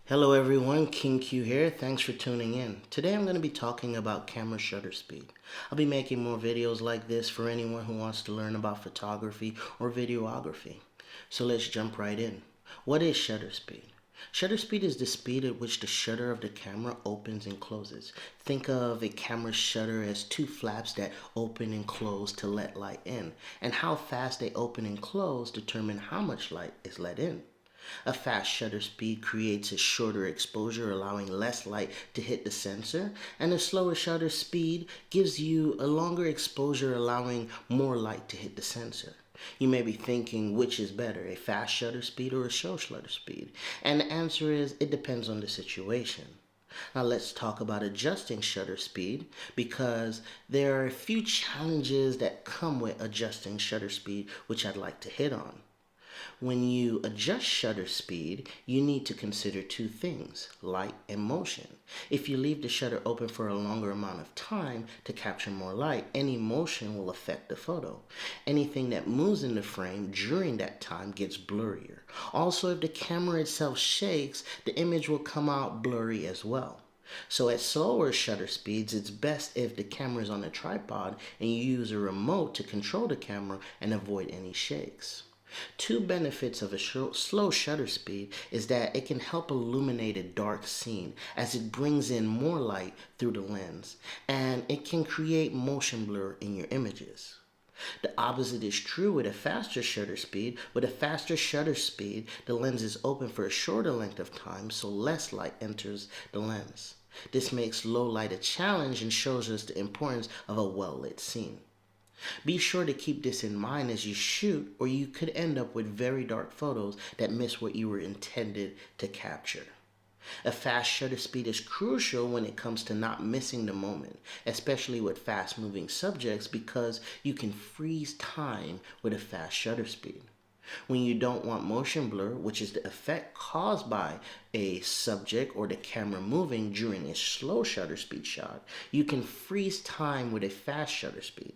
Hello everyone, King Q here. Thanks for tuning in. Today I'm going to be talking about camera shutter speed. I'll be making more videos like this for anyone who wants to learn about photography or videography. So let's jump right in. What is shutter speed? Shutter speed is the speed at which the shutter of the camera opens and closes. Think of a camera shutter as two flaps that open and close to let light in, and how fast they open and close determine how much light is let in. A fast shutter speed creates a shorter exposure, allowing less light to hit the sensor, and a slower shutter speed gives you a longer exposure, allowing more light to hit the sensor. You may be thinking, which is better, a fast shutter speed or a slow shutter speed? And the answer is, it depends on the situation. Now let's talk about adjusting shutter speed, because there are a few challenges that come with adjusting shutter speed which I'd like to hit on. When you adjust shutter speed, you need to consider two things: light and motion. If you leave the shutter open for a longer amount of time to capture more light, any motion will affect the photo. Anything that moves in the frame during that time gets blurrier. Also, if the camera itself shakes, the image will come out blurry as well. So at slower shutter speeds, it's best if the camera is on a tripod and you use a remote to control the camera and avoid any shakes. Two benefits of a slow shutter speed is that it can help illuminate a dark scene as it brings in more light through the lens, and it can create motion blur in your images. The opposite is true with a faster shutter speed. With a faster shutter speed, the lens is open for a shorter length of time, so less light enters the lens. This makes low light a challenge and shows us the importance of a well-lit scene. Be sure to keep this in mind as you shoot, or you could end up with very dark photos that miss what you were intended to capture. A fast shutter speed is crucial when it comes to not missing the moment, especially with fast moving subjects, because you can freeze time with a fast shutter speed. When you don't want motion blur, which is the effect caused by a subject or the camera moving during a slow shutter speed shot, you can freeze time with a fast shutter speed.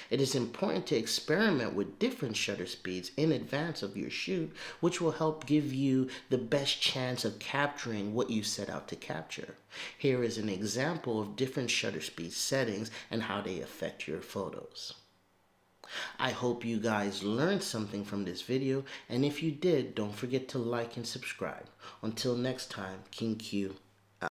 It is important to experiment with different shutter speeds in advance of your shoot, which will help give you the best chance of capturing what you set out to capture. Here is an example of different shutter speed settings and how they affect your photos. I hope you guys learned something from this video, and if you did, don't forget to like and subscribe. Until next time, King Q